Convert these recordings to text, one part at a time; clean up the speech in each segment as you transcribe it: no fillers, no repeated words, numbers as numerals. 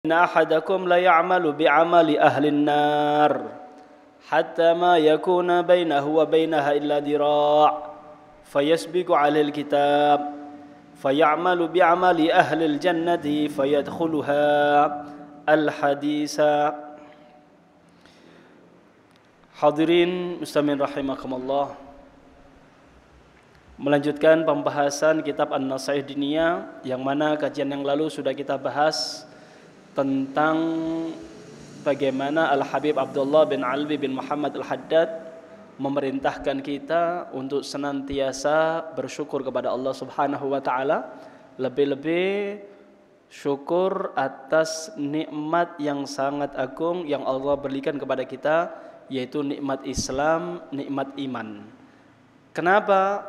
Inna ahadakum la ya'malu bi'amali ahlin nar hatta ma yakuna bainahu wa bainaha illa dira' fayasbiqu 'alal kitab fayamalu bi'amali ahlil jannati fayadkhuluha al-hadisa. Hadirin muslimin rahimakumullah, melanjutkan pembahasan kitab An-Nasaih Diniyah yang mana kajian yang lalu sudah kita bahas tentang bagaimana Al-Habib Abdullah bin Alwi bin Muhammad Al-Haddad memerintahkan kita untuk senantiasa bersyukur kepada Allah Subhanahu wa taala, lebih-lebih syukur atas nikmat yang sangat agung yang Allah berikan kepada kita, yaitu nikmat Islam, nikmat iman. Kenapa?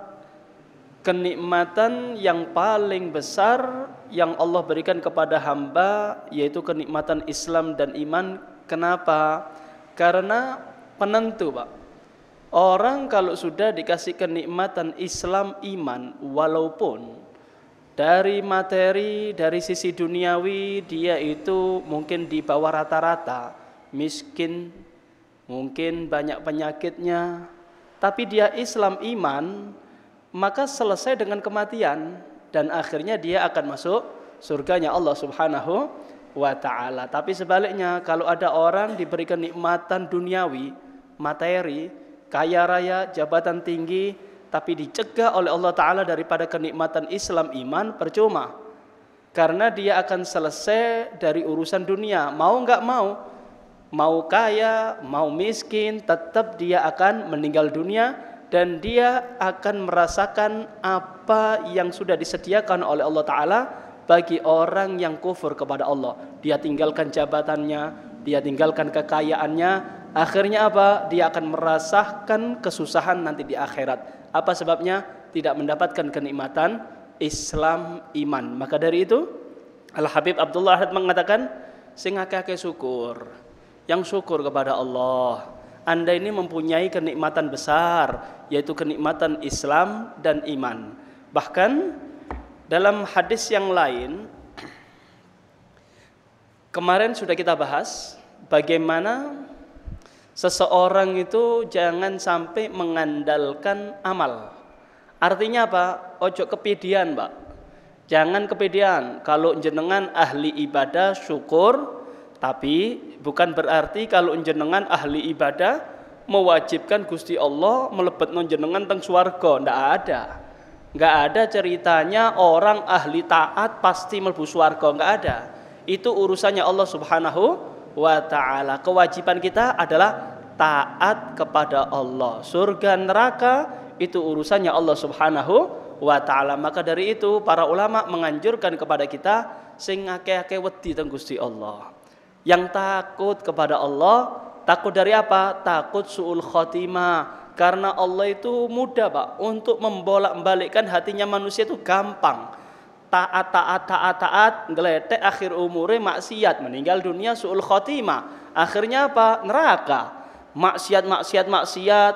Kenikmatan yang paling besar yang Allah berikan kepada hamba yaitu kenikmatan Islam dan iman. Kenapa? Karena penentu, Pak. Orang kalau sudah dikasih kenikmatan Islam, iman, walaupun dari materi, dari sisi duniawi dia itu mungkin di bawah rata-rata, miskin, mungkin banyak penyakitnya, tapi dia Islam, iman, maka selesai dengan kematian dan akhirnya dia akan masuk surganya Allah Subhanahu wa taala. Tapi sebaliknya, kalau ada orang diberikan nikmatan duniawi, materi, kaya raya, jabatan tinggi, tapi dicegah oleh Allah taala daripada kenikmatan Islam, iman, percuma. Karena dia akan selesai dari urusan dunia, mau enggak mau kaya, mau miskin, tetap dia akan meninggal dunia. Dan dia akan merasakan apa yang sudah disediakan oleh Allah Ta'ala bagi orang yang kufur kepada Allah. Dia tinggalkan jabatannya, dia tinggalkan kekayaannya. Akhirnya apa? Dia akan merasakan kesusahan nanti di akhirat. Apa sebabnya? Tidak mendapatkan kenikmatan Islam, iman. Maka dari itu Al-Habib Abdullah Haddad mengatakan, sing akeh syukur, yang syukur kepada Allah. Anda ini mempunyai kenikmatan besar, yaitu kenikmatan Islam dan iman. Bahkan dalam hadis yang lain, kemarin sudah kita bahas bagaimana seseorang itu jangan sampai mengandalkan amal. Artinya apa? Ojo kepedean, Pak. Jangan kepedean. Kalau jenengan ahli ibadah, syukur. Tapi bukan berarti kalau jenengan ahli ibadah mewajibkan Gusti Allah melebetno jenengan teng swarga. Ndak ada. Nggak ada ceritanya orang ahli taat pasti mlebu swarga, nggak ada. Itu urusannya Allah Subhanahu wa taala. Kewajiban kita adalah taat kepada Allah. Surga neraka itu urusannya Allah Subhanahu wa taala. Maka dari itu para ulama menganjurkan kepada kita sing akeh-akeh wedi teng Gusti Allah. Yang takut kepada Allah, takut dari apa? Takut su'ul khotimah. Karena Allah itu mudah, Pak, untuk membolak-balikkan hatinya manusia itu gampang. Taat, ngeletek akhir umure maksiat, meninggal dunia su'ul khotimah. Akhirnya apa? Neraka. Maksiat,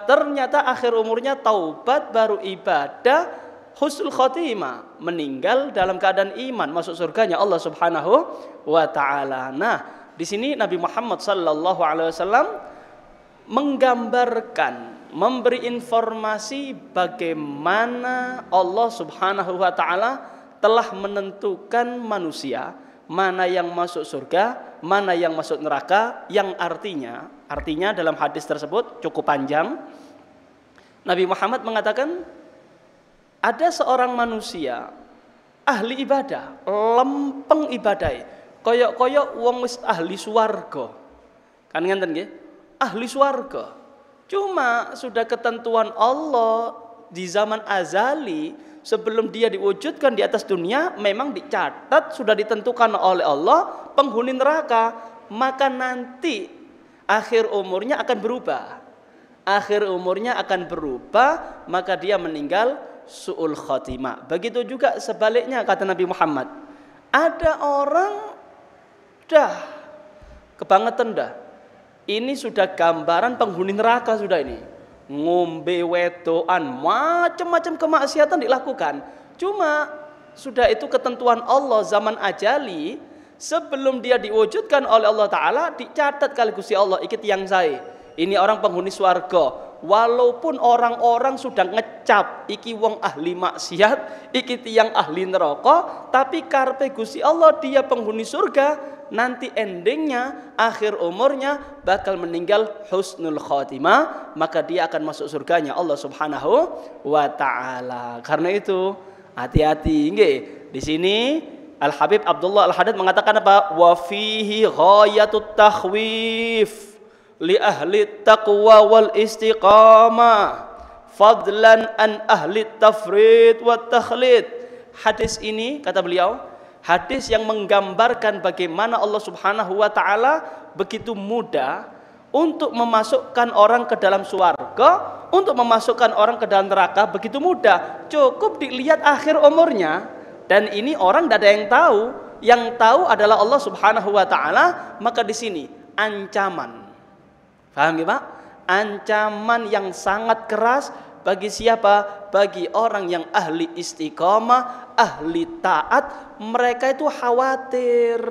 ternyata akhir umurnya taubat baru ibadah, husnul khotimah, meninggal dalam keadaan iman, masuk surganya Allah Subhanahu wa taala. Nah, di sini Nabi Muhammad sallallahu alaihi wasallam menggambarkan, memberi informasi bagaimana Allah Subhanahu wa taala telah menentukan manusia mana yang masuk surga, mana yang masuk neraka, yang artinya dalam hadis tersebut cukup panjang. Nabi Muhammad mengatakan ada seorang manusia ahli ibadah, lempeng ibadah, koyok-koyok wong wis ahli swarga. Kan ngenten nggih? Ahli swarga. Cuma sudah ketentuan Allah di zaman azali sebelum dia diwujudkan di atas dunia memang dicatat, sudah ditentukan oleh Allah penghuni neraka. Maka nanti akhir umurnya akan berubah. Maka dia meninggal su'ul khotimah. Begitu juga sebaliknya kata Nabi Muhammad. Ada orang kebangetan dah. Ini sudah gambaran penghuni neraka sudah ini. Ngombe, wedoan, macam-macam kemaksiatan dilakukan. Cuma sudah itu ketentuan Allah zaman ajali, Sebelum dia diwujudkan oleh Allah Ta'ala, dicatat kali Gusti Allah, iki tiyang saya, ini orang penghuni swarga. Walaupun orang-orang sudah ngecap iki wong ahli maksiat, iki tiyang ahli neraka, tapi karepe Gusti Allah dia penghuni surga. Nanti endingnya, akhir umurnya bakal meninggal husnul khotimah, maka dia akan masuk surganya Allah Subhanahu wa Ta'ala. Karena itu hati-hati nggih. Di sini Al Habib Abdullah Al Haddad mengatakan apa? Wa fihi ghayatut takhwif li ahli taqwa wal istiqamah fadlan an ahli tafrid wa takhlid. Hadis ini, kata beliau, hadis yang menggambarkan bagaimana Allah Subhanahu wa Ta'ala begitu mudah untuk memasukkan orang ke dalam surga, untuk memasukkan orang ke dalam neraka, begitu mudah. Cukup dilihat akhir umurnya. Dan ini orang tidak ada yang tahu. Yang tahu adalah Allah Subhanahu wa Ta'ala. Maka di sini ancaman. Paham ya Pak? Ancaman yang sangat keras bagi siapa? Bagi orang yang ahli istiqamah, ahli taat. Mereka itu khawatir,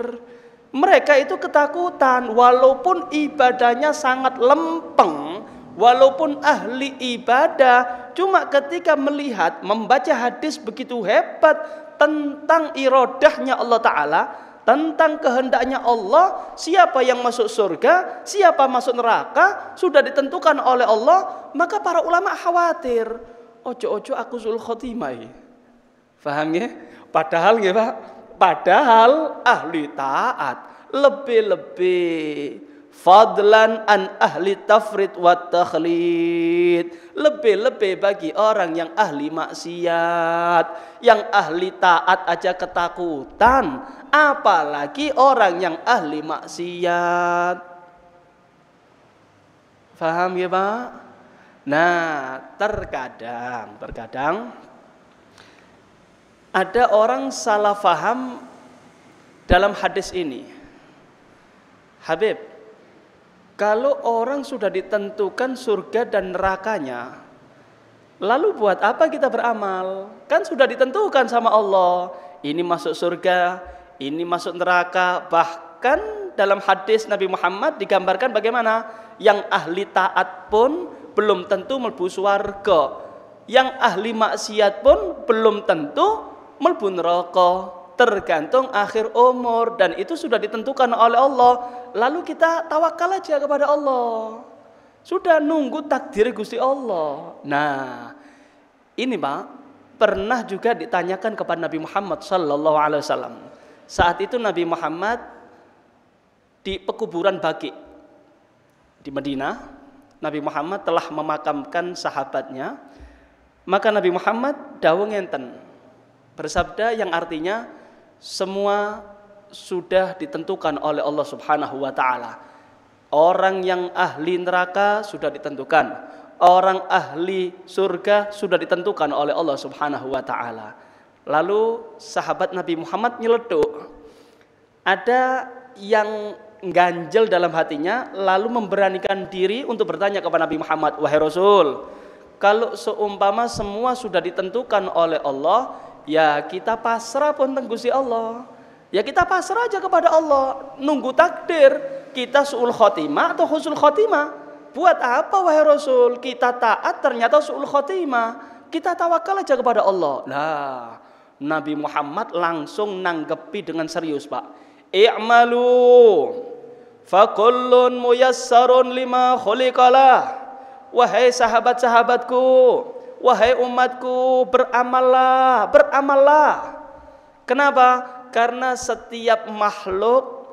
mereka itu ketakutan. Walaupun ibadahnya sangat lempeng, walaupun ahli ibadah, cuma ketika melihat, membaca hadis begitu hebat tentang irodahnya Allah Ta'ala, tentang kehendaknya Allah, siapa yang masuk surga, siapa masuk neraka, sudah ditentukan oleh Allah. Maka para ulama khawatir, ojo-ojo aku sul khotimah. Paham ya? Padahal ya Pak, padahal ahli taat lebih-lebih fadlan an ahli tafrid wa takhlid, lebih-lebih bagi orang yang ahli maksiat. Yang ahli taat aja ketakutan, apalagi orang yang ahli maksiat. Paham ya Pak? Nah, terkadang ada orang salah faham dalam hadis ini. Habib, kalau orang sudah ditentukan surga dan nerakanya, lalu buat apa kita beramal? Kan sudah ditentukan sama Allah. Ini masuk surga, ini masuk neraka. Bahkan dalam hadis Nabi Muhammad digambarkan bagaimana yang ahli taat pun belum tentu mlebu swarga, yang ahli maksiat pun belum tentu mlebu neraka. Tergantung akhir umur, dan itu sudah ditentukan oleh Allah. Lalu kita tawakal aja kepada Allah. Sudah nunggu takdir Gusti Allah. Nah, ini Pak, pernah juga ditanyakan kepada Nabi Muhammad sallallahu alaihi wasallam. Saat itu Nabi Muhammad di pekuburan Baqi di Madinah. Nabi Muhammad telah memakamkan sahabatnya. Maka Nabi Muhammad dawuh ngenten, bersabda yang artinya semua sudah ditentukan oleh Allah Subhanahu wa Ta'ala. Orang yang ahli neraka sudah ditentukan, orang ahli surga sudah ditentukan oleh Allah Subhanahu wa Ta'ala. Lalu sahabat Nabi Muhammad nyeleduk, ada yang ganjel dalam hatinya, lalu memberanikan diri untuk bertanya kepada Nabi Muhammad, wahai Rasul, kalau seumpama semua sudah ditentukan oleh Allah, ya kita pasrah pun Gusti Allah. Ya kita pasrah aja kepada Allah, nunggu takdir. Kita su'ul khotimah atau husnul khotimah. Buat apa wahai Rasul? Kita taat ternyata su'ul khotimah. Kita tawakal aja kepada Allah. Nah, Nabi Muhammad langsung nanggepi dengan serius Pak. I'malu fakullun muyassarun lima khuliqalah. Wahai sahabat-sahabatku, wahai umatku, beramallah, beramallah. Kenapa? Karena setiap makhluk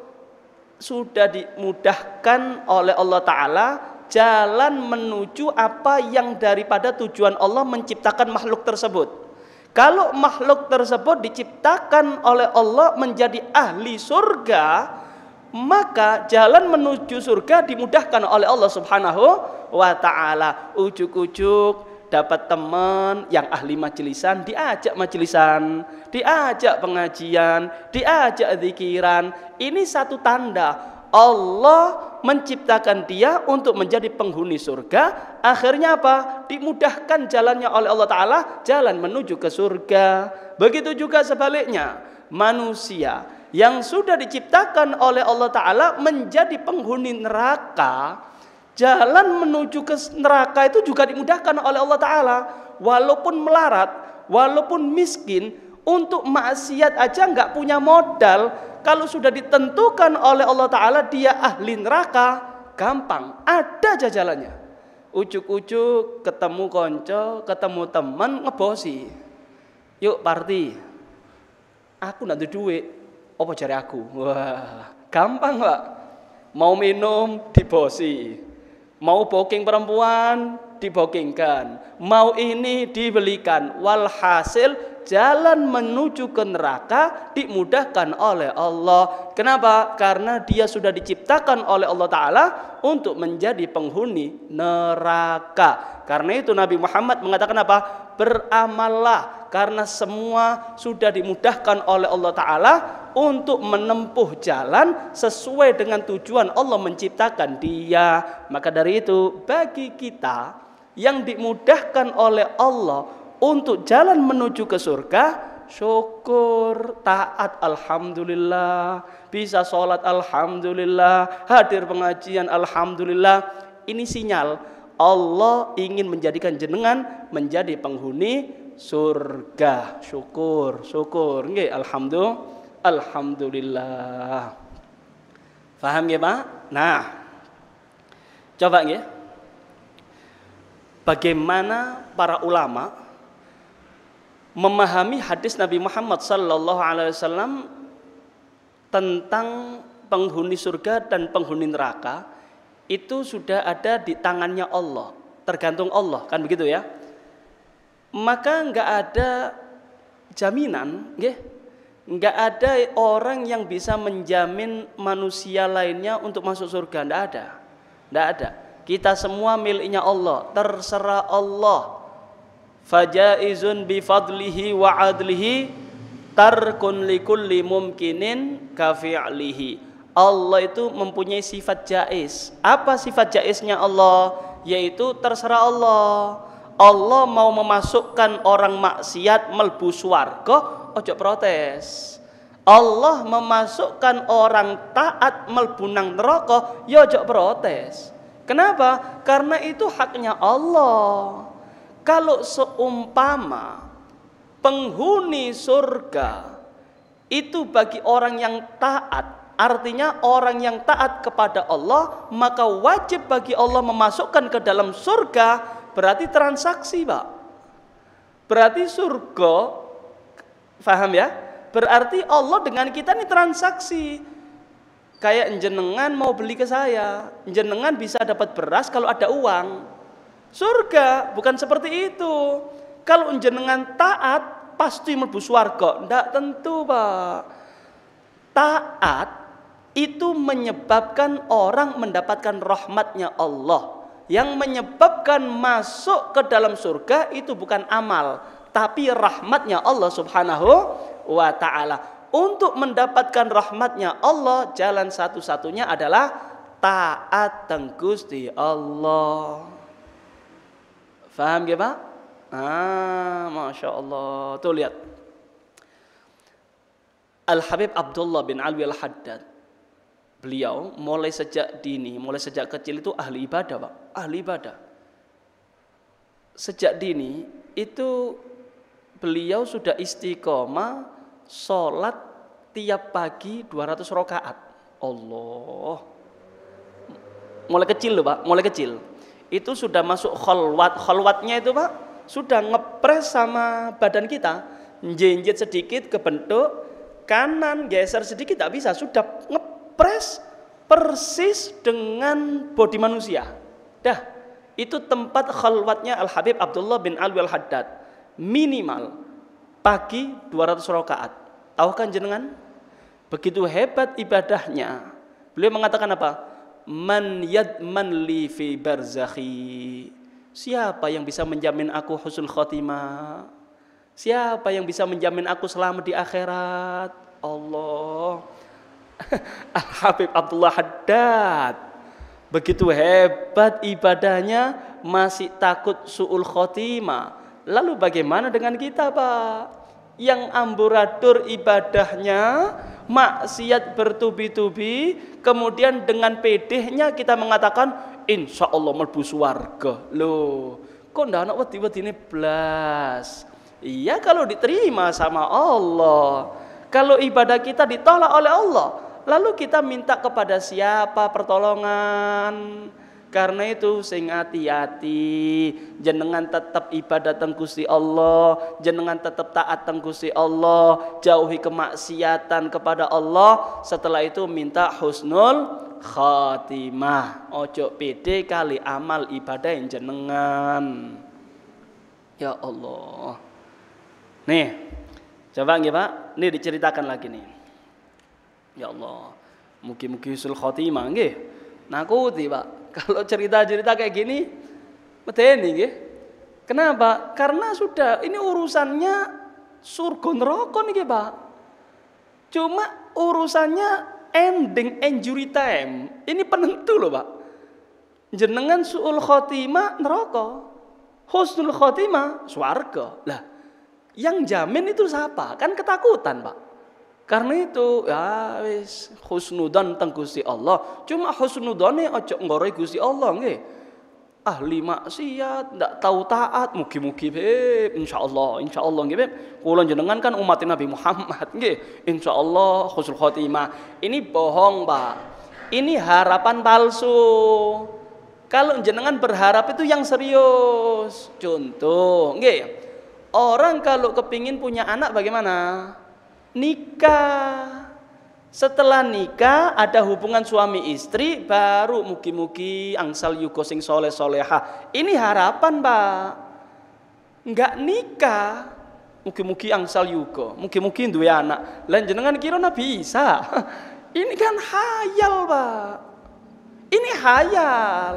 sudah dimudahkan oleh Allah Ta'ala jalan menuju apa yang daripada tujuan Allah menciptakan makhluk tersebut. Kalau makhluk tersebut diciptakan oleh Allah menjadi ahli surga, maka jalan menuju surga dimudahkan oleh Allah Subhanahu wa Ta'ala. Ujuk-ujuk dapat teman yang ahli majelisan, diajak majelisan, diajak pengajian, diajak zikiran. Ini satu tanda Allah menciptakan dia untuk menjadi penghuni surga. Akhirnya apa? Dimudahkan jalannya oleh Allah Ta'ala, jalan menuju ke surga. Begitu juga sebaliknya, manusia yang sudah diciptakan oleh Allah Ta'ala menjadi penghuni neraka, jalan menuju ke neraka itu juga dimudahkan oleh Allah Ta'ala. Walaupun melarat, walaupun miskin, untuk maksiat aja nggak punya modal, kalau sudah ditentukan oleh Allah Ta'ala dia ahli neraka, gampang, ada jajalannya. Ujuk-ujuk ketemu konco, ketemu teman, ngebosi. Yuk party. Aku nanti duit, apa cari aku? Wah, gampang Pak. Mau minum dibosi, mau booking perempuan dibokingkan, mau ini dibelikan. Walhasil jalan menuju ke neraka dimudahkan oleh Allah. Kenapa? Karena dia sudah diciptakan oleh Allah Ta'ala untuk menjadi penghuni neraka. Karena itu Nabi Muhammad mengatakan apa? Beramallah, karena semua sudah dimudahkan oleh Allah Ta'ala untuk menempuh jalan sesuai dengan tujuan Allah menciptakan dia. Maka dari itu bagi kita yang dimudahkan oleh Allah untuk jalan menuju ke surga, syukur, taat, alhamdulillah, bisa sholat, alhamdulillah, hadir pengajian, alhamdulillah. Ini sinyal Allah ingin menjadikan jenengan menjadi penghuni surga. Syukur, syukur, nggih, alhamdulillah. Paham ya Pak? Nah, coba nggih, bagaimana para ulama memahami hadis Nabi Muhammad sallallahu alaihi wasallam tentang penghuni surga dan penghuni neraka. Itu sudah ada di tangannya Allah, tergantung Allah, kan begitu ya. Maka enggak ada jaminan, enggak ada orang yang bisa menjamin manusia lainnya untuk masuk surga, enggak ada. Kita semua miliknya Allah, terserah Allah. Fajaizun bi fadlihi wa adlihi tarkun likulli mumkinin kafi'lihi. Allah itu mempunyai sifat jaiz. Apa sifat jaiznya Allah? Yaitu terserah Allah. Allah mau memasukkan orang maksiat melbu swarga, ojo protes. Allah memasukkan orang taat melbu nang neraka, ya ojo protes. Kenapa? Karena itu haknya Allah. Kalau seumpama penghuni surga itu bagi orang yang taat, artinya orang yang taat kepada Allah, maka wajib bagi Allah memasukkan ke dalam surga, berarti transaksi Pak. Berarti surga, paham ya? Berarti Allah dengan kita ini transaksi. Kayak jenengan mau beli ke saya, jenengan bisa dapat beras kalau ada uang. Surga bukan seperti itu. Kalau jenengan taat pasti mlebu swarga, ndak tentu Pak. Taat itu menyebabkan orang mendapatkan rahmatnya Allah. Yang menyebabkan masuk ke dalam surga itu bukan amal, tapi rahmatnya Allah subhanahu wa ta'ala. Untuk mendapatkan rahmatnya Allah, jalan satu-satunya adalah taat teng Gusti Allah. Faham ya Pak? Masya Allah. Tuh lihat, Al-Habib Abdullah bin Alwi Al-Haddad, beliau mulai sejak dini, mulai sejak kecil itu ahli ibadah Pak. Ahli ibadah. Sejak dini itu beliau sudah istiqomah sholat tiap pagi 200 rakaat. Allah. Mulai kecil loh Pak, mulai kecil. Itu sudah masuk khalwat. Khalwatnya itu Pak, sudah ngepres sama badan kita. Jenjit sedikit kebentuk, kanan geser sedikit tak bisa. Sudah ngepres persis dengan bodi manusia. Dah, itu tempat khalwatnya Al-Habib Abdullah bin Alwi Al-Haddad. Minimal pagi 200 rakaat. Tahu kan jenengan? Begitu hebat ibadahnya. Beliau mengatakan apa? Man yadman li fi barzakhi. Siapa yang bisa menjamin aku husnul khotimah? Siapa yang bisa menjamin aku selamat di akhirat? Allah. Al-Habib Abdullah Haddad. Begitu hebat ibadahnya, masih takut su'ul khotimah. Lalu bagaimana dengan kita Pak? Yang amburadul ibadahnya, maksiat bertubi-tubi, kemudian dengan pedehnya kita mengatakan insya Allah mlebu swarga. Loh, kok ndak ana wedi-wedine blas? Iya kalau diterima sama Allah. Kalau ibadah kita ditolak oleh Allah, lalu kita minta kepada siapa pertolongan? Karena itu sing hati-hati, jenengan tetap ibadah teng Gusti Allah, jenengan tetap taat teng Gusti Allah, jauhi kemaksiatan kepada Allah, setelah itu minta husnul khatimah. Ojo pede kali amal ibadah yang jenengan. Ya Allah. Nih, coba nggih Pak, nih diceritakan lagi nih. Ya Allah, mugi-mugi husnul khatimah nggih. Nakuti Pak. Kalau cerita-cerita kayak gini, medeni nggih. Kenapa? Karena sudah ini urusannya surga neraka niki, Pak. Cuma urusannya ending injury time. Ini penentu loh, Pak. Jenengan suul khotimah neraka. Husnul khotimah swarga. Lah, yang jamin itu siapa? Kan ketakutan, Pak. Karena itu ya wis husnudan teng Gusti Allah. Cuma husnudane aja nggoroi Gusti Allah nggih. Ahli maksiat ndak tahu taat, mugi-mugi Beb, insyaallah nggih Beb. Kula jenengan kan umat Nabi Muhammad nggih. Insyaallah husnul khotimah. Ini bohong, Pak. Ini harapan palsu. Kalau jenengan berharap itu yang serius. Contoh, nggih. Orang kalau kepingin punya anak bagaimana? Nikah. Setelah nikah ada hubungan suami istri, baru mugi-mugi angsal yugo sing soleh soleha. Ini harapan, Pak. Enggak nikah, mugi-mugi angsal yugo, mugi-mugi duwe anak. Lan jenengan kira Nabi Isa. Ini kan hayal, Pak. Ini hayal.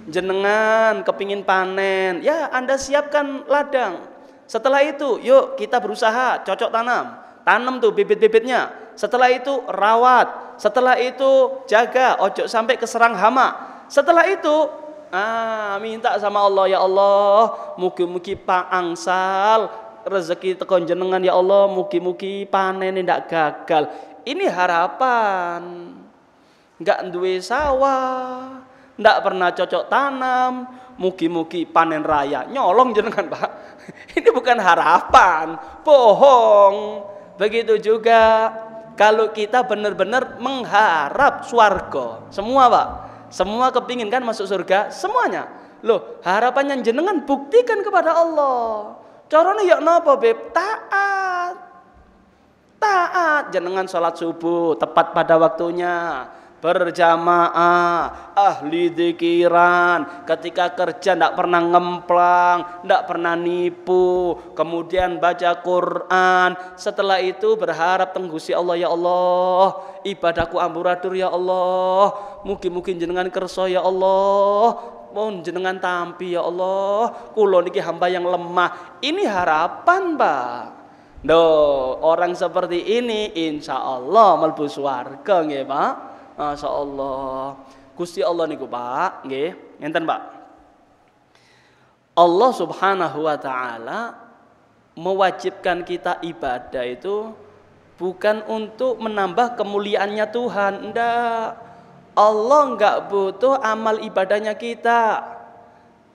Jenengan kepingin panen, ya Anda siapkan ladang. Setelah itu, yuk kita berusaha cocok tanam. Tanam tuh bibit-bibitnya. Setelah itu rawat. Setelah itu jaga, ojo sampai keserang hama. Setelah itu minta sama Allah, ya Allah, mugi-mugi angsal rezeki tekon jenengan ya Allah, mugi-mugi panen ndak gagal. Ini harapan. Enggak duwe sawah, ndak pernah cocok tanam, mugi-mugi panen raya. Nyolong jenengan, Pak. Ini bukan harapan, bohong. Begitu juga kalau kita benar-benar mengharap swarga. Semua, Pak. Semua kepingin kan masuk surga, semuanya. Loh, harapannya jenengan buktikan kepada Allah. Caranya ya napa, Beb? Taat. Taat, jenengan sholat subuh tepat pada waktunya. Berjamaah, ahli dzikiran, ketika kerja ndak pernah ngemplang, ndak pernah nipu, kemudian baca Quran, setelah itu berharap teng Gusti Allah, ya Allah, ibadahku amburadur ya Allah, mugi-mugi jenengan kersa ya Allah, mohon jenengan tampi ya Allah, kula niki hamba yang lemah. Ini harapan, Pak. Orang seperti ini insya Allah mlebu swarga nggih, Pak. Masya Allah. Gusti Allah niku, Pak, nggih, ngenten, Pak. Allah Subhanahu wa taala mewajibkan kita ibadah itu bukan untuk menambah kemuliaannya Tuhan, enggak. Allah enggak butuh amal ibadahnya kita.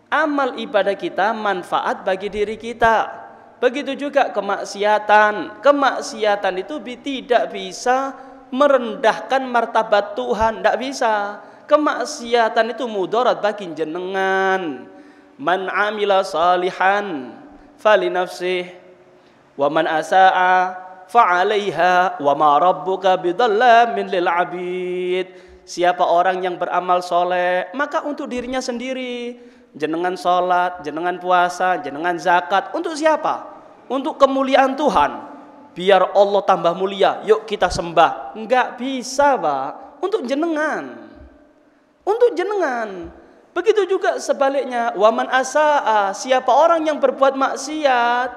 Amal ibadah kita manfaat bagi diri kita. Begitu juga kemaksiatan. Kemaksiatan itu tidak bisa merendahkan martabat Tuhan, tidak bisa. Kemaksiatan itu mudarat bagi jenengan. Man amila salihan fali nafsih wa man asaa fa 'alaiha wa ma rabbuka bidzallamin lil 'abid. Siapa orang yang beramal soleh, maka untuk dirinya sendiri. Jenengan sholat, jenengan puasa, jenengan zakat, untuk siapa? Untuk kemuliaan Tuhan. Biar Allah tambah mulia, yuk kita sembah. Enggak bisa, Pak. Untuk jenengan. Untuk jenengan. Begitu juga sebaliknya. Waman asaa, siapa orang yang berbuat maksiat,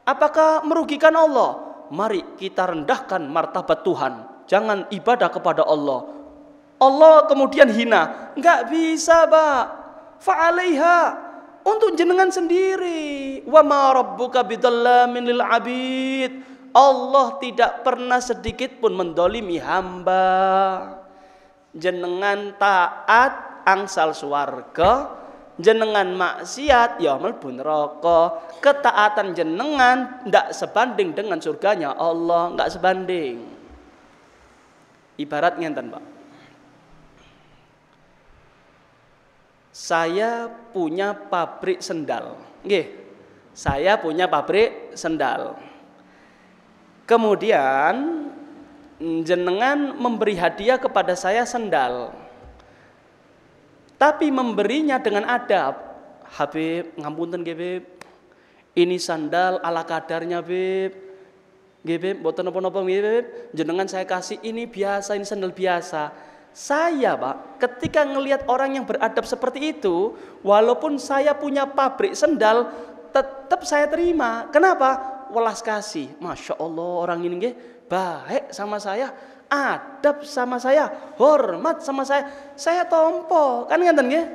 apakah merugikan Allah? Mari kita rendahkan martabat Tuhan. Jangan ibadah kepada Allah. Allah kemudian hina. Enggak bisa, Pak. Fa'alaiha, untuk jenengan sendiri. Wa ma rabbuka bidzallamin lil 'abid. Allah tidak pernah sedikit pun mendolimi hamba. Jenengan taat angsal swarga, jenengan maksiat ya mlebu neraka. Ketaatan jenengan ndak sebanding dengan surganya Allah, nggak sebanding. Ibarat ngenten, Pak. Saya punya pabrik sendal. Nggih. Saya punya pabrik sendal. Kemudian jenengan memberi hadiah kepada saya sendal. Tapi memberinya dengan adab. Habib, ngapunten nggih, Bib. Ini sandal ala kadarnya, Bib. Nggih, Bib, mboten napa-napa nggih, Bib. Jenengan saya kasih ini biasa, ini sandal biasa. Saya, Pak, ketika ngelihat orang yang beradab seperti itu, walaupun saya punya pabrik sendal, tetap saya terima. Kenapa? Welas kasih. Masya Allah, orang ini nggih baik sama saya, adab sama saya, hormat sama saya tompo, kan ngeten nggih.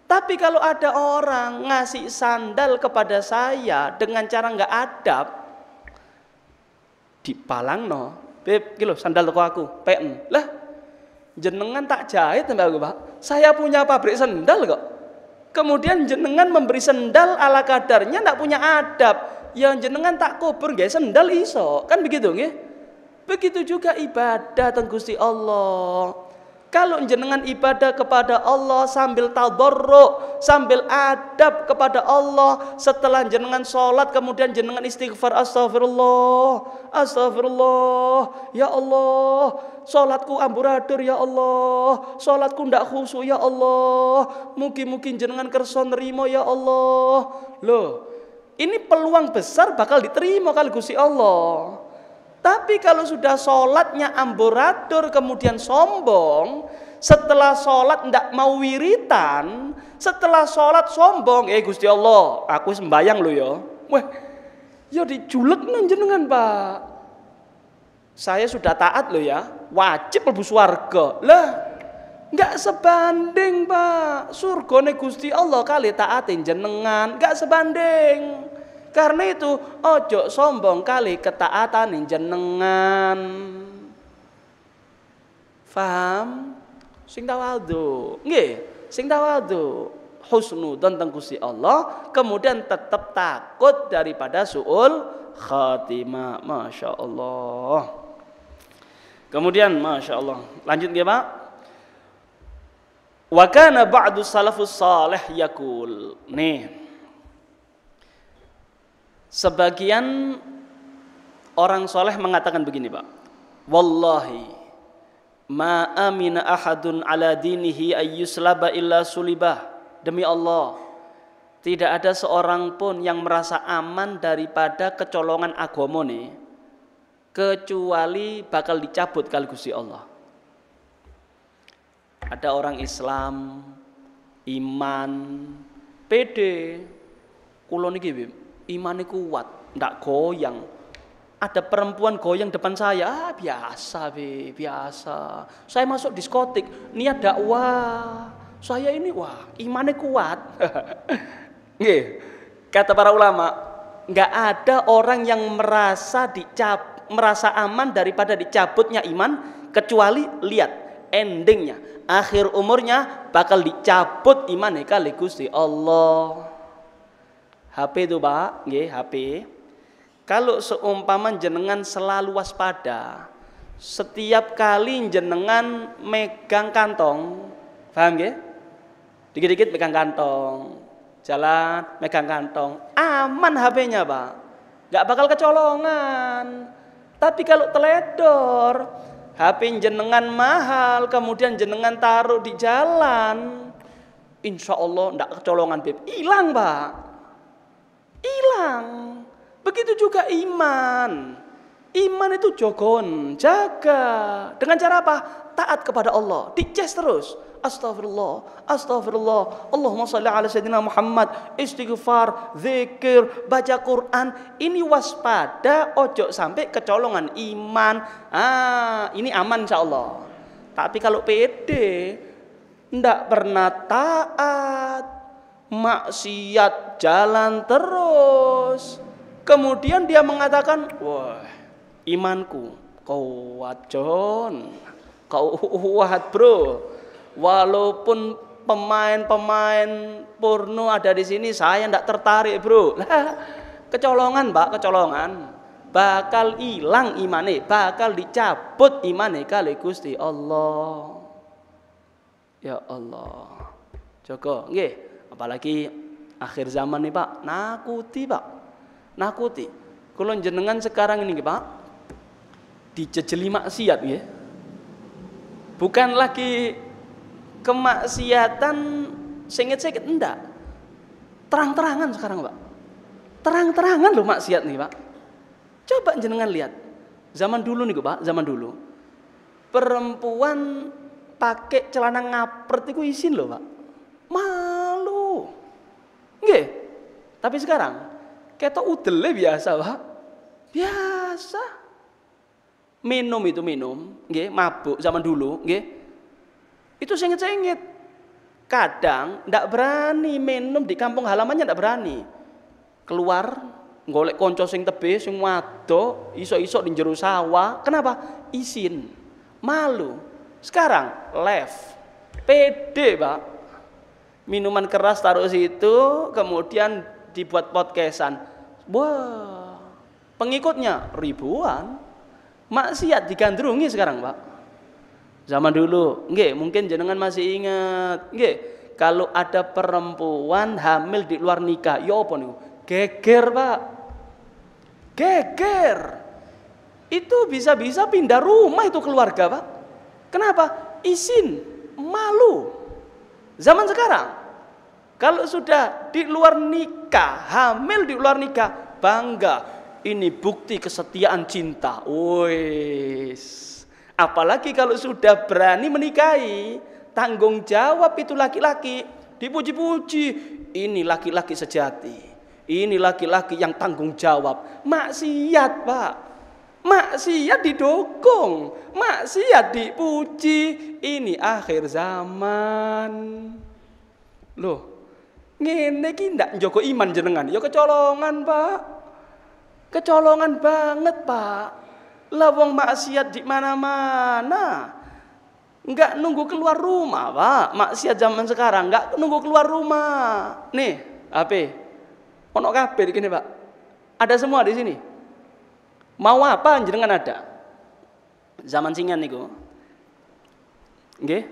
Tapi kalau ada orang ngasih sandal kepada saya dengan cara nggak adab, dipalangno, Beb, iki lho sandal toko aku, pen. Lah, jenengan tak jahit mbak aku, Pak. Saya punya pabrik sandal kok. Kemudian jenengan memberi sandal ala kadarnya ndak punya adab. Yang jenengan tak kubur nggih sendal iso, kan begitu nggih? Begitu juga ibadah teng Gusti Allah. Kalau jenengan ibadah kepada Allah sambil tadarruk, sambil adab kepada Allah, setelah jenengan sholat kemudian jenengan istighfar, astagfirullah, astagfirullah, ya Allah, sholatku amburadur ya Allah, sholatku ndak khusyuk ya Allah, mungkin jenengan kersa nerima ya Allah. Loh, ini peluang besar bakal diterima kali Gusti Allah. Tapi kalau sudah sholatnya amburadur kemudian sombong, setelah sholat ndak mau wiritan, setelah sholat sombong, Gusti Allah, aku sembayang lo ya. Wah, ya diculek nang jenengan, Pak. Saya sudah taat lo ya, wajib mlebu swarga. Lah, nggak sebanding, Pak. Surgane Gusti Allah kali taatin jenengan, nggak sebanding. Karena itu ojo sombong kali ketaatan jenengan. Faham? Sing tawadhu. Nggih, sing tawadhu. Husnudzon teng Gusti Allah, kemudian tetap takut daripada suul khatimah. Masya Allah. Kemudian Masya Allah. Lanjut nggih, Pak. Wa kana ba'du salafus salih yaqul. Nih. Sebagian orang soleh mengatakan begini, Pak. Wallahi ma amina ahadun ala dinihi ayyuslaba illa sulibah. Demi Allah, tidak ada seorang pun yang merasa aman daripada kecolongan agamane kecuali bakal dicabut kali Gusti Allah. Ada orang Islam iman pede, kula niki imane kuat, ndak goyang. Ada perempuan goyang depan saya, biasa, biasa. Saya masuk diskotik, niat dakwah. Saya ini wah, imane kuat. Nggih. Kata para ulama, nggak ada orang yang merasa aman daripada dicabutnya iman kecuali lihat endingnya. Akhir umurnya bakal dicabut imane kali Gusti Allah. HP itu, Pak, nggih, HP. Kalau seumpama jenengan selalu waspada, setiap kali jenengan megang kantong, paham nggih? Dikit-dikit megang kantong, jalan megang kantong, aman HP-nya, Pak. Nggak bakal kecolongan. Tapi kalau teledor, HP jenengan mahal, kemudian jenengan taruh di jalan, insya Allah nggak kecolongan, Beb. Hilang, Pak. Hilang. Begitu juga iman. Iman itu jogon, jaga. Dengan cara apa? Taat kepada Allah. Dicas terus. Astagfirullah, astagfirullah. Allahumma shalli ala sayyidina Muhammad. Istighfar, zikir, baca Quran. Ini waspada, ojo sampai kecolongan iman. Ini aman insyaallah. Tapi kalau pede, ndak pernah taat, maksiat jalan terus, Kemudian dia mengatakan, wah, imanku kuat John, kuat bro. Walaupun pemain-pemain porno ada di sini, saya tidak tertarik bro. Lah, kecolongan Pak, kecolongan. Bakal hilang imane, bakal dicabut imane kali Gusti Allah. Ya Allah. Joko, nggih, apalagi akhir zaman nih Pak, nakuti Pak. Nakuti. Kalau jenengan sekarang ini Pak, dijejeli maksiat ya. Bukan lagi kemaksiatan sengit-sengit, enggak. Terang-terangan sekarang Pak. Terang-terangan loh maksiat nih Pak. Coba jenengan lihat. Zaman dulu nih Pak, zaman dulu. Perempuan pakai celana ngapret itu izin loh Pak. Malu. Nggih. Tapi sekarang ketok udele biasa Pak. Biasa. Minum itu minum, nggih, mabuk zaman dulu, nggih. Itu sengit-sengit. Kadang ndak berani minum di kampung halamannya, ndak berani. Keluar golek konco sing tebe sing wadok, iso-iso di jero sawah. Kenapa? Izin. Malu. Sekarang left. Pede, Pak. Minuman keras taruh situ, kemudian dibuat podcastan. Wah, pengikutnya ribuan. Maksiat digandrungi sekarang, Pak. Zaman dulu, nggih, mungkin jenengan masih ingat, nggih, kalau ada perempuan hamil di luar nikah, ya apa niku? Geger, Pak. Geger. Itu bisa-bisa pindah rumah itu keluarga, Pak. Kenapa? Izin, malu. Zaman sekarang, kalau sudah di luar nikah, hamil di luar nikah, bangga. Ini bukti kesetiaan cinta. Wis. Apalagi kalau sudah berani menikahi, tanggung jawab itu laki-laki. Dipuji-puji. Ini laki-laki sejati. Ini laki-laki yang tanggung jawab. Maksiat, Pak. Maksiat didukung. Maksiat dipuji. Ini akhir zaman. Loh, ngene ki ndak njogo iman jenengan. Ya kecolongan, Pak. Kecolongan banget, Pak. Lah wong maksiat di mana-mana. Enggak nunggu keluar rumah, Pak. Maksiat zaman sekarang enggak nunggu keluar rumah. Nih, HP. Ono kabeh iki, Pak. Ada semua di sini. Mau apa jenengan ada? Zaman singan niku. Nggih.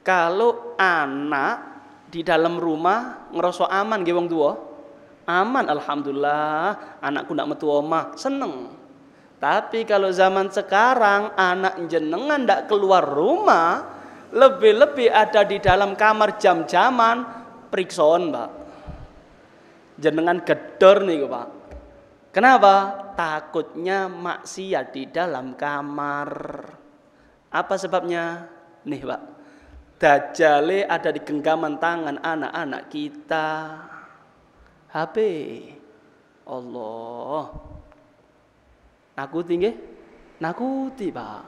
Kalau anak di dalam rumah ngerasa aman nggih wong tuwa. Aman, alhamdulillah, anakku ndak metu omah, seneng. Tapi kalau zaman sekarang anak jenengan ndak keluar rumah, lebih-lebih ada di dalam kamar jam-jaman, prikson, Pak. Jenengan gedor nih, Pak. Kenapa? Takutnya maksiat di dalam kamar. Apa sebabnya? Nih, Pak. Dajjale ada di genggaman tangan anak-anak kita. HP. Allah. Nakuti nggih? Nakuti, Pak.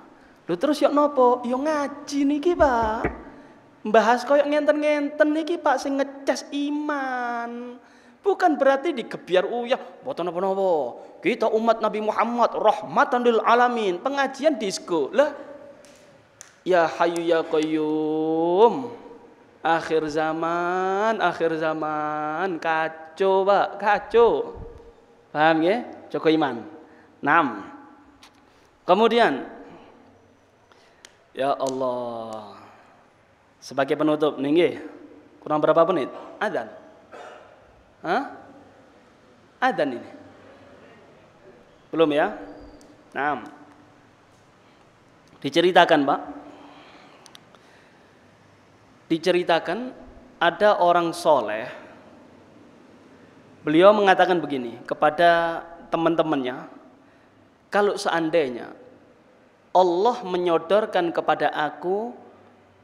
Lho terus yo nopo? Yo ngaji niki, Pak. Mbahas koyo ngenten-ngenten niki, Pak, sing ngecas iman. Bukan berarti digebiar uyah, mboten napa-napa. Kita umat Nabi Muhammad rahmatan lil alamin. Pengajian disko. Lah ya Hayyu ya Qayyum. Akhir zaman kacau, Pak, kacau. Paham ya? Joko iman. 6. Kemudian ya Allah. Sebagai penutup nggih. Kurang berapa menit? Adzan. Hah? Adzan ini. Belum ya? 6. Diceritakan, Pak. Diceritakan ada orang soleh. Beliau mengatakan begini kepada teman-temannya, kalau seandainya Allah menyodorkan kepada aku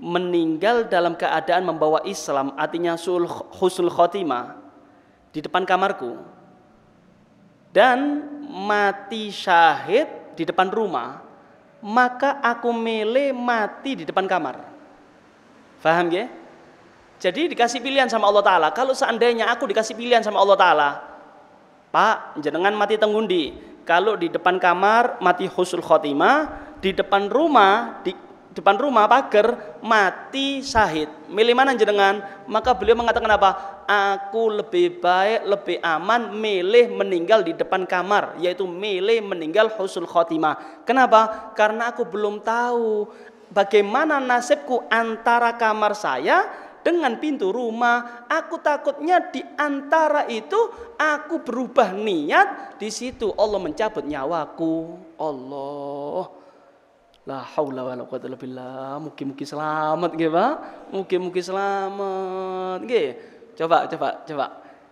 meninggal dalam keadaan membawa Islam, artinya husnul khotimah, di depan kamarku, dan mati syahid di depan rumah, maka aku milih mati di depan kamar. Faham ya? Jadi dikasih pilihan sama Allah Ta'ala. Kalau seandainya aku dikasih pilihan sama Allah Ta'ala, Pak, jenengan mati tenggundi. Kalau di depan kamar mati husnul khotimah, di depan rumah pagar mati syahid. Milih mana jenengan? Maka beliau mengatakan apa? Aku lebih baik, lebih aman milih meninggal di depan kamar, yaitu milih meninggal husnul khotimah. Kenapa? Karena aku belum tahu bagaimana nasibku antara kamar saya dengan pintu rumah. Aku takutnya di antara itu aku berubah niat, di situ Allah mencabut nyawaku. Allah, la haula wala quwwata illa billah. Mugi-mugi selamat nggih, Pak. Mugi-mugi selamat nggih. Coba.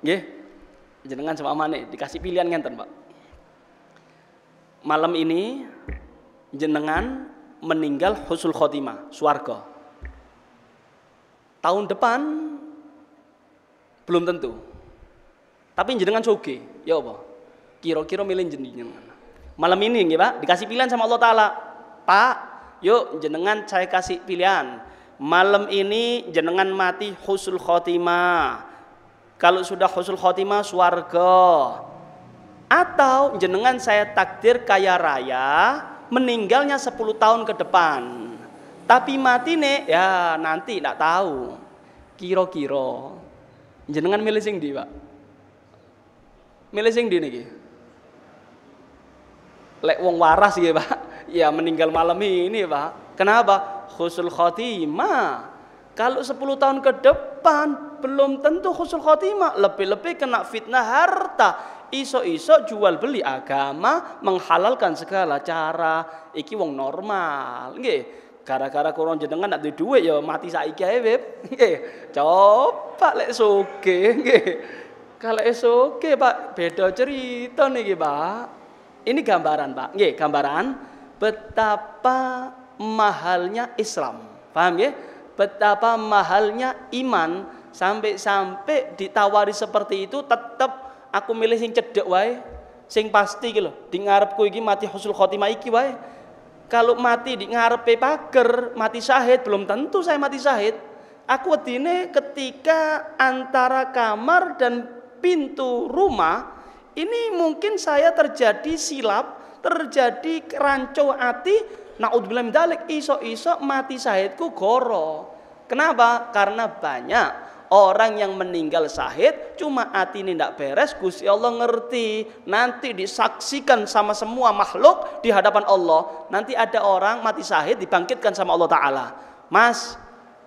Nggih. Jenengan sama amane dikasih pilihan ngenten, Pak. Malam ini jenengan meninggal husnul khotimah, swarga. Tahun depan belum tentu. Tapi jenengan soge, ya apa? Kira-kira milih jenengan. Malam ini nggih, Pak, dikasih pilihan sama Allah Taala. Pak, yuk jenengan saya kasih pilihan. Malam ini jenengan mati husnul khotimah. Kalau sudah husnul khotimah swarga. Atau jenengan saya takdir kaya raya, meninggalnya 10 tahun ke depan. Tapi mati nih, ya nanti tidak tahu. Kira-kira jenengan milih sing ndi, Pak? Milih sing ndi niki? Lek wong waras ya, Pak. Ya meninggal malam ini, Pak. Kenapa? Husnul khotimah. Kalau 10 tahun ke depan belum tentu husnul khotimah. Lebih-lebih kena fitnah harta. Iso-iso jual beli agama, menghalalkan segala cara. Iki wong normal, nggih. Gara-gara kurang jenengan nak duit ya mati saiki ae, Beb. Nggih. Coba lek sugih nggih. Kalau sugih, Pak, beda cerita niki, Pak. Ini gambaran, Pak. Nggih, gambaran betapa mahalnya Islam. Paham nggih? Betapa mahalnya iman, sampai ditawari seperti itu tetap aku milih sing cedek wae, sing pasti iki lho. Di ngarepku iki mati husnul khotimah iki wae. Kalau mati di ngarepe pager, mati syahid, belum tentu saya mati syahid. Aku wedine ketika antara kamar dan pintu rumah, ini mungkin saya terjadi silap, terjadi rancu hati, naudzubillah min dzalik, iso-iso mati syahidku goro. Kenapa? Karena banyak orang yang meninggal syahid cuma hati ini tidak beres. Gusti Allah ngerti, nanti disaksikan sama semua makhluk di hadapan Allah. Nanti ada orang mati syahid dibangkitkan sama Allah Ta'ala. Mas,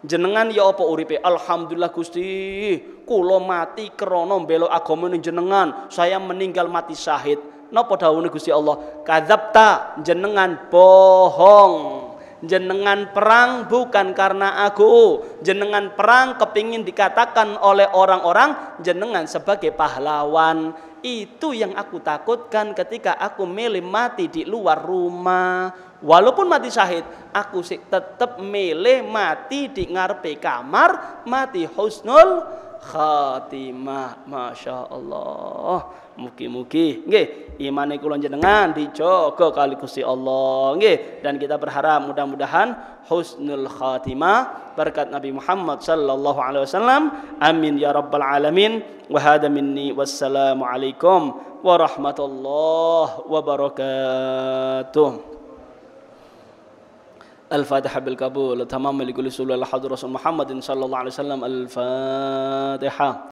jenengan ya apa uripe? Alhamdulillah Gusti, kula mati krana mbela agama jenengan, saya meninggal mati syahid. Napa dawuhe Gusti Allah? Kadzabta, jenengan bohong. Jenengan perang bukan karena aku. Jenengan perang kepingin dikatakan oleh orang-orang jenengan sebagai pahlawan. Itu yang aku takutkan ketika aku milih mati di luar rumah. Walaupun mati syahid, aku sih tetap milih mati di ngarepe kamar, mati husnul khatimah. Masya Allah. Mugi-mugi nggih imane kula jenengan dijaga kali Gusti Allah nggih, dan kita berharap mudah-mudahan husnul khatimah berkat Nabi Muhammad sallallahu alaihi wasallam. Amin ya rabbal alamin. Wa hada minni wassalamu alaikum warahmatullahi wabarakatuh. Al-Fatihah bil qabul tamam li kulli sulul hadir Rasul Muhammadin sallallahu alaihi wasallam. Al-Fatihah.